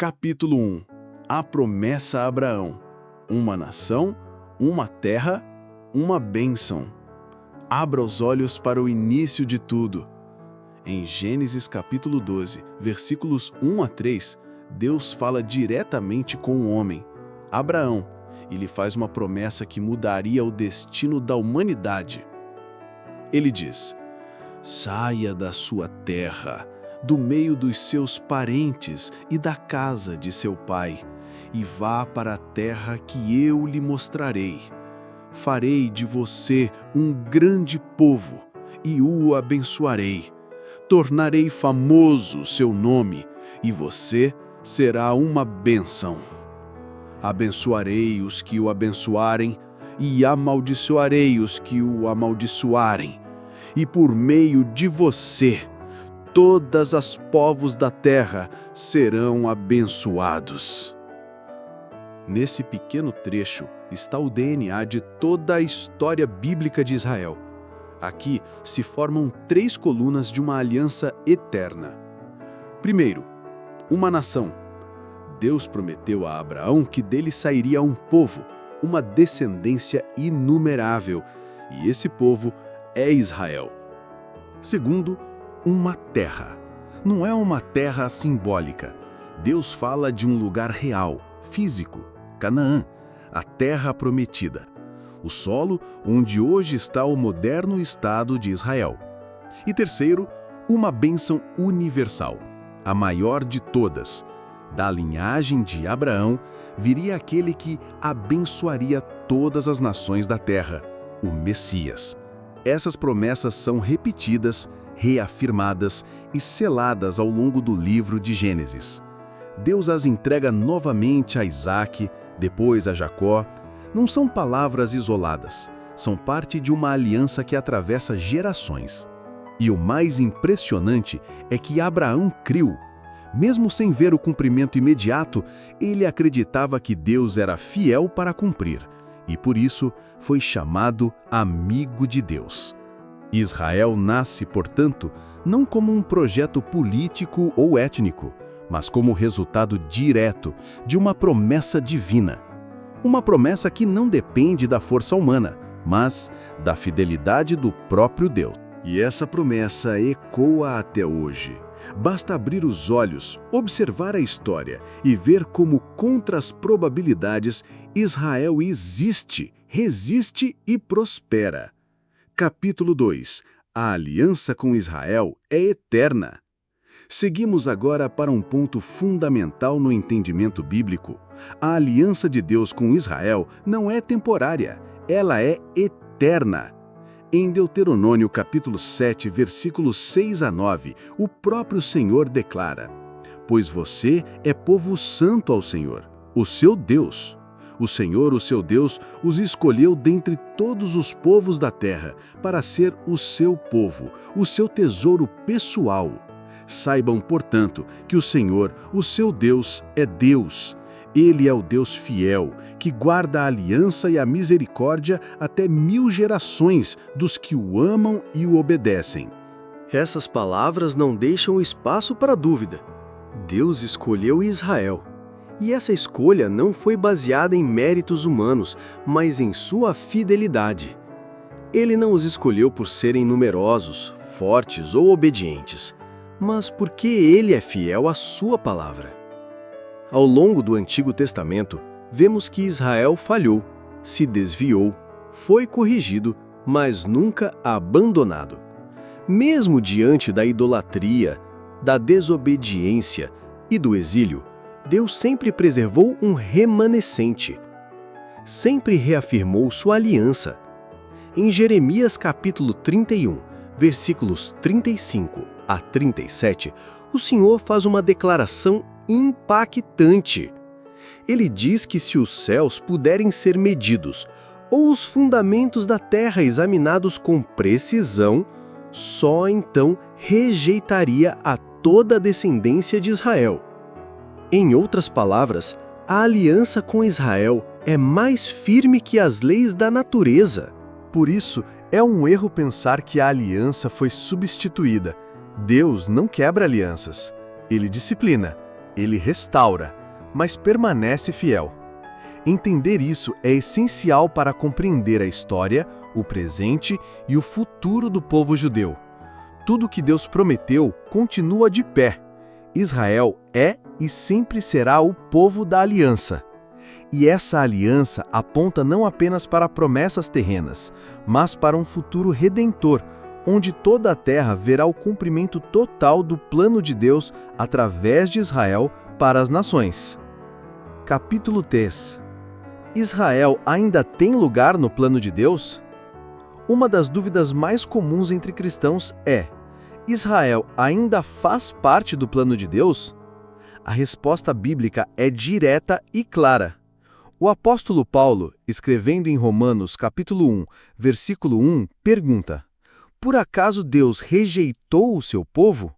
Capítulo 1. A promessa a Abraão. Uma nação, uma terra, uma bênção. Abra os olhos para o início de tudo. Em Gênesis capítulo 12, versículos 1 a 3, Deus fala diretamente com o homem, Abraão, e lhe faz uma promessa que mudaria o destino da humanidade. Ele diz: saia da sua terra, do meio dos seus parentes e da casa de seu pai, e vá para a terra que eu lhe mostrarei. Farei de você um grande povo, e o abençoarei. Tornarei famoso seu nome, e você será uma bênção. Abençoarei os que o abençoarem, e amaldiçoarei os que o amaldiçoarem. E por meio de você, todas as povos da terra serão abençoados. Nesse pequeno trecho está o DNA de toda a história bíblica de Israel. Aqui se formam 3 colunas de uma aliança eterna. Primeiro, uma nação. Deus prometeu a Abraão que dele sairia um povo, uma descendência inumerável, e esse povo é Israel. Segundo, uma terra. Não é uma terra simbólica. Deus fala de um lugar real, físico, Canaã, a terra prometida. O solo onde hoje está o moderno Estado de Israel. E terceiro, uma bênção universal, a maior de todas. Da linhagem de Abraão viria aquele que abençoaria todas as nações da terra, o Messias. Essas promessas são repetidas, reafirmadas e seladas ao longo do livro de Gênesis. Deus as entrega novamente a Isaque, depois a Jacó. Não são palavras isoladas, são parte de uma aliança que atravessa gerações. E o mais impressionante é que Abraão creu. Mesmo sem ver o cumprimento imediato, ele acreditava que Deus era fiel para cumprir, e por isso foi chamado amigo de Deus. Israel nasce, portanto, não como um projeto político ou étnico, mas como resultado direto de uma promessa divina. Uma promessa que não depende da força humana, mas da fidelidade do próprio Deus. E essa promessa ecoa até hoje. Basta abrir os olhos, observar a história e ver como, contra as probabilidades, Israel existe, resiste e prospera. Capítulo 2. A aliança com Israel é eterna. Seguimos agora para um ponto fundamental no entendimento bíblico. A aliança de Deus com Israel não é temporária, ela é eterna. Em Deuteronômio capítulo 7, versículos 6 a 9, o próprio Senhor declara: pois você é povo santo ao Senhor, o seu Deus. O Senhor, o seu Deus, os escolheu dentre todos os povos da terra para ser o seu povo, o seu tesouro pessoal. Saibam, portanto, que o Senhor, o seu Deus, é Deus. Ele é o Deus fiel, que guarda a aliança e a misericórdia até 1000 gerações dos que o amam e o obedecem. Essas palavras não deixam espaço para dúvida. Deus escolheu Israel. E essa escolha não foi baseada em méritos humanos, mas em sua fidelidade. Ele não os escolheu por serem numerosos, fortes ou obedientes, mas porque ele é fiel à sua palavra. Ao longo do Antigo Testamento, vemos que Israel falhou, se desviou, foi corrigido, mas nunca abandonado. Mesmo diante da idolatria, da desobediência e do exílio, Deus sempre preservou um remanescente. Sempre reafirmou sua aliança. Em Jeremias capítulo 31, versículos 35 a 37, o Senhor faz uma declaração impactante. Ele diz que se os céus puderem ser medidos, ou os fundamentos da terra examinados com precisão, só então rejeitaria a toda a descendência de Israel. Em outras palavras, a aliança com Israel é mais firme que as leis da natureza. Por isso, é um erro pensar que a aliança foi substituída. Deus não quebra alianças. Ele disciplina. ele restaura, mas permanece fiel. Entender isso é essencial para compreender a história, o presente e o futuro do povo judeu. Tudo que Deus prometeu continua de pé. Israel é e sempre será o povo da aliança. E essa aliança aponta não apenas para promessas terrenas, mas para um futuro redentor, onde toda a terra verá o cumprimento total do plano de Deus através de Israel para as nações. Capítulo 3. Israel ainda tem lugar no plano de Deus? Uma das dúvidas mais comuns entre cristãos é: Israel ainda faz parte do plano de Deus? A resposta bíblica é direta e clara. O apóstolo Paulo, escrevendo em Romanos capítulo 1, versículo 1, pergunta: por acaso Deus rejeitou o seu povo?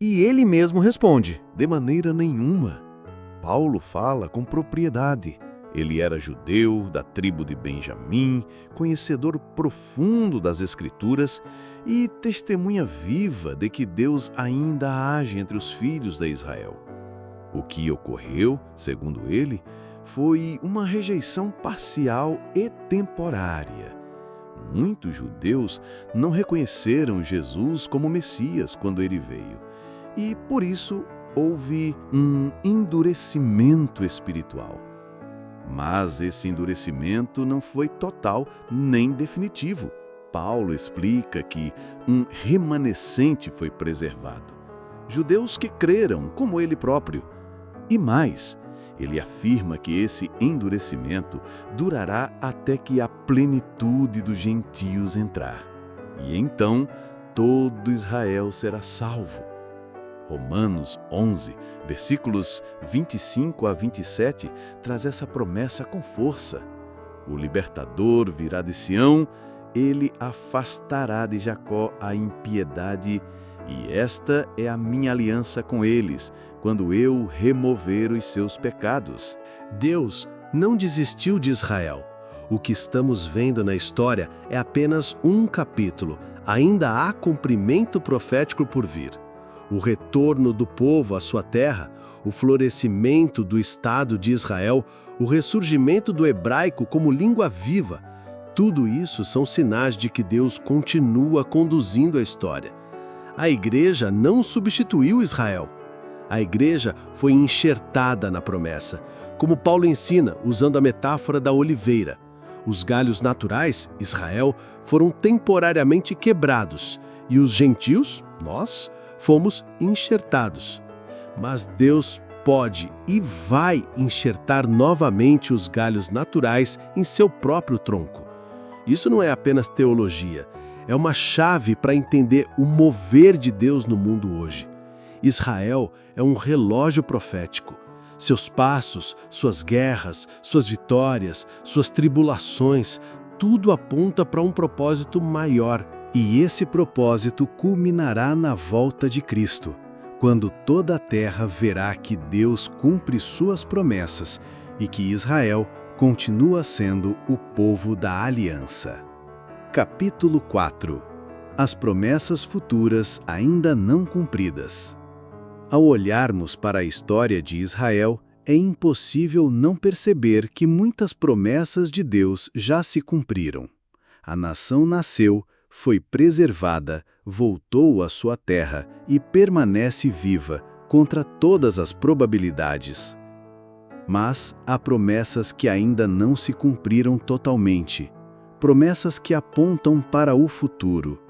E ele mesmo responde: De maneira nenhuma. Paulo fala com propriedade. Ele era judeu, da tribo de Benjamim, conhecedor profundo das Escrituras e testemunha viva de que Deus ainda age entre os filhos de Israel. O que ocorreu, segundo ele, foi uma rejeição parcial e temporária. Muitos judeus não reconheceram Jesus como Messias quando ele veio, e por isso houve um endurecimento espiritual. Mas esse endurecimento não foi total nem definitivo. Paulo explica que um remanescente foi preservado. Judeus que creram, como ele próprio. E mais, ele afirma que esse endurecimento durará até que a plenitude dos gentios entrar. E então todo Israel será salvo. Romanos 11, versículos 25 a 27, traz essa promessa com força. O libertador virá de Sião, ele afastará de Jacó a impiedade, e esta é a minha aliança com eles, quando eu remover os seus pecados. Deus não desistiu de Israel. O que estamos vendo na história é apenas um capítulo. Ainda há cumprimento profético por vir. O retorno do povo à sua terra, o florescimento do Estado de Israel, o ressurgimento do hebraico como língua viva, tudo isso são sinais de que Deus continua conduzindo a história. A igreja não substituiu Israel. A igreja foi enxertada na promessa, como Paulo ensina, usando a metáfora da oliveira. Os galhos naturais, Israel, foram temporariamente quebrados, e os gentios, nós, fomos enxertados. Mas Deus pode e vai enxertar novamente os galhos naturais em seu próprio tronco. Isso não é apenas teologia, é uma chave para entender o mover de Deus no mundo hoje. Israel é um relógio profético. Seus passos, suas guerras, suas vitórias, suas tribulações, tudo aponta para um propósito maior. E esse propósito culminará na volta de Cristo, quando toda a terra verá que Deus cumpre suas promessas e que Israel continua sendo o povo da aliança. Capítulo 4. As promessas futuras ainda não cumpridas. Ao olharmos para a história de Israel, é impossível não perceber que muitas promessas de Deus já se cumpriram. A nação nasceu, foi preservada, voltou à sua terra e permanece viva contra todas as probabilidades. Mas há promessas que ainda não se cumpriram totalmente, promessas que apontam para o futuro,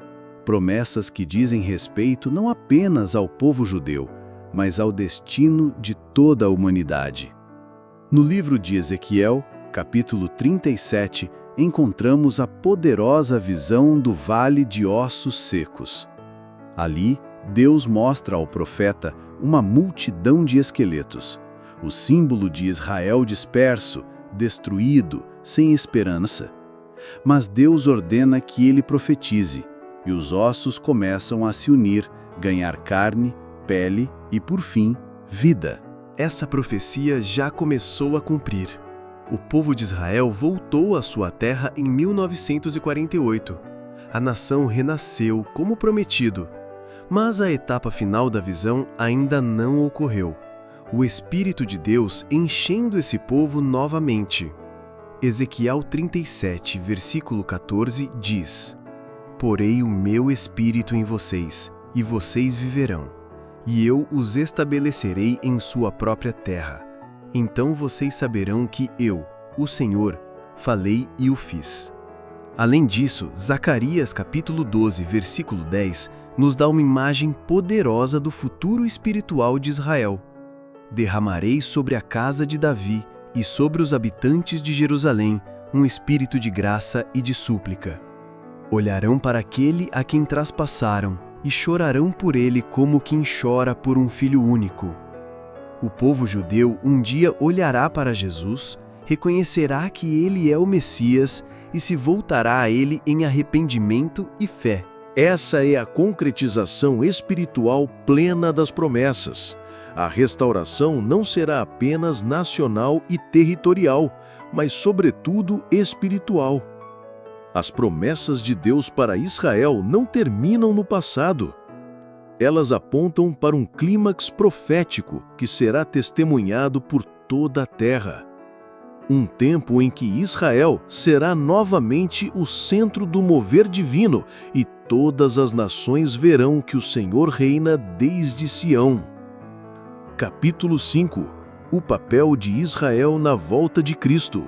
promessas que dizem respeito não apenas ao povo judeu, mas ao destino de toda a humanidade. No livro de Ezequiel, capítulo 37, encontramos a poderosa visão do vale de ossos secos. Ali, Deus mostra ao profeta uma multidão de esqueletos, o símbolo de Israel disperso, destruído, sem esperança. Mas Deus ordena que ele profetize, e os ossos começam a se unir, ganhar carne, pele e, por fim, vida. Essa profecia já começou a cumprir. O povo de Israel voltou à sua terra em 1948. A nação renasceu como prometido. Mas a etapa final da visão ainda não ocorreu. o Espírito de Deus enchendo esse povo novamente. Ezequiel 37, versículo 14 diz: Porei o meu Espírito em vocês, e vocês viverão, e eu os estabelecerei em sua própria terra. Então vocês saberão que eu, o Senhor, falei e o fiz. Além disso, Zacarias capítulo 12, versículo 10, nos dá uma imagem poderosa do futuro espiritual de Israel. Derramarei sobre a casa de Davi e sobre os habitantes de Jerusalém um espírito de graça e de súplica. Olharão para aquele a quem traspassaram e chorarão por ele como quem chora por um filho único. O povo judeu um dia olhará para Jesus, reconhecerá que ele é o Messias e se voltará a ele em arrependimento e fé. Essa é a concretização espiritual plena das promessas. A restauração não será apenas nacional e territorial, mas, sobretudo, espiritual. As promessas de Deus para Israel não terminam no passado. Elas apontam para um clímax profético que será testemunhado por toda a terra. Um tempo em que Israel será novamente o centro do mover divino e todas as nações verão que o Senhor reina desde Sião. Capítulo 5. O papel de Israel na volta de Cristo.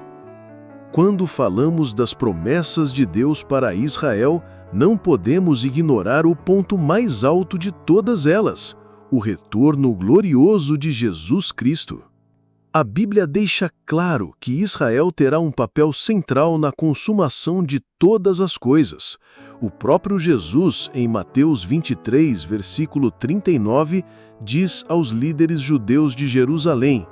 Quando falamos das promessas de Deus para Israel, não podemos ignorar o ponto mais alto de todas elas, o retorno glorioso de Jesus Cristo. A Bíblia deixa claro que Israel terá um papel central na consumação de todas as coisas. O próprio Jesus, em Mateus 23, versículo 39, diz aos líderes judeus de Jerusalém: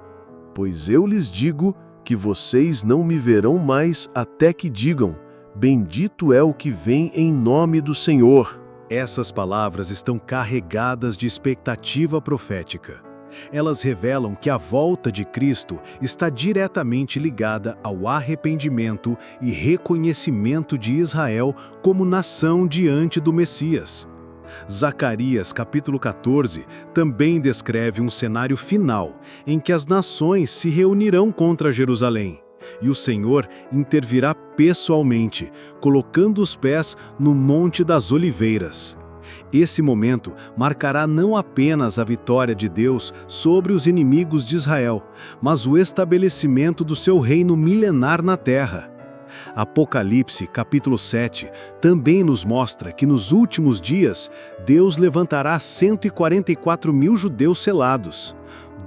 Pois eu lhes digo que vocês não me verão mais até que digam: Bendito é o que vem em nome do Senhor. Essas palavras estão carregadas de expectativa profética. Elas revelam que a volta de Cristo está diretamente ligada ao arrependimento e reconhecimento de Israel como nação diante do Messias. Zacarias capítulo 14 também descreve um cenário final em que as nações se reunirão contra Jerusalém e o Senhor intervirá pessoalmente, colocando os pés no Monte das Oliveiras. Esse momento marcará não apenas a vitória de Deus sobre os inimigos de Israel, mas o estabelecimento do seu reino milenar na terra. Apocalipse, capítulo 7, também nos mostra que nos últimos dias Deus levantará 144.000 judeus selados,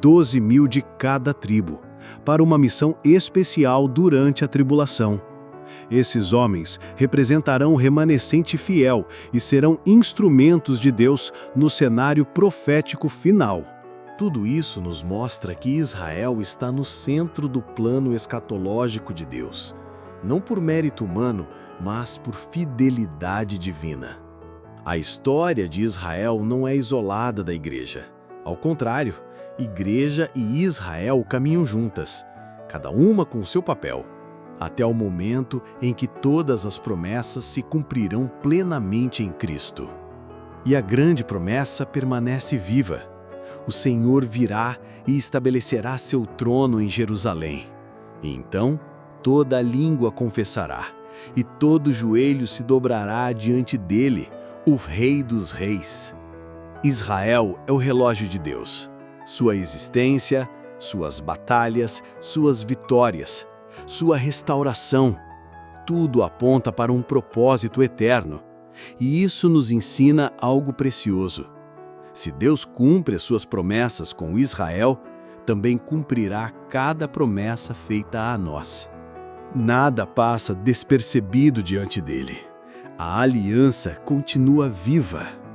12.000 de cada tribo, para uma missão especial durante a tribulação. Esses homens representarão o remanescente fiel e serão instrumentos de Deus no cenário profético final. Tudo isso nos mostra que Israel está no centro do plano escatológico de Deus, não por mérito humano, mas por fidelidade divina. A história de Israel não é isolada da igreja. Ao contrário, igreja e Israel caminham juntas, cada uma com seu papel, até o momento em que todas as promessas se cumprirão plenamente em Cristo. E a grande promessa permanece viva. O Senhor virá e estabelecerá seu trono em Jerusalém. E então, toda língua confessará, e todo joelho se dobrará diante dele, o Rei dos Reis. Israel é o relógio de Deus. Sua existência, suas batalhas, suas vitórias, sua restauração, tudo aponta para um propósito eterno. E isso nos ensina algo precioso. Se Deus cumpre as suas promessas com Israel, também cumprirá cada promessa feita a nós. Nada passa despercebido diante dele. A aliança continua viva.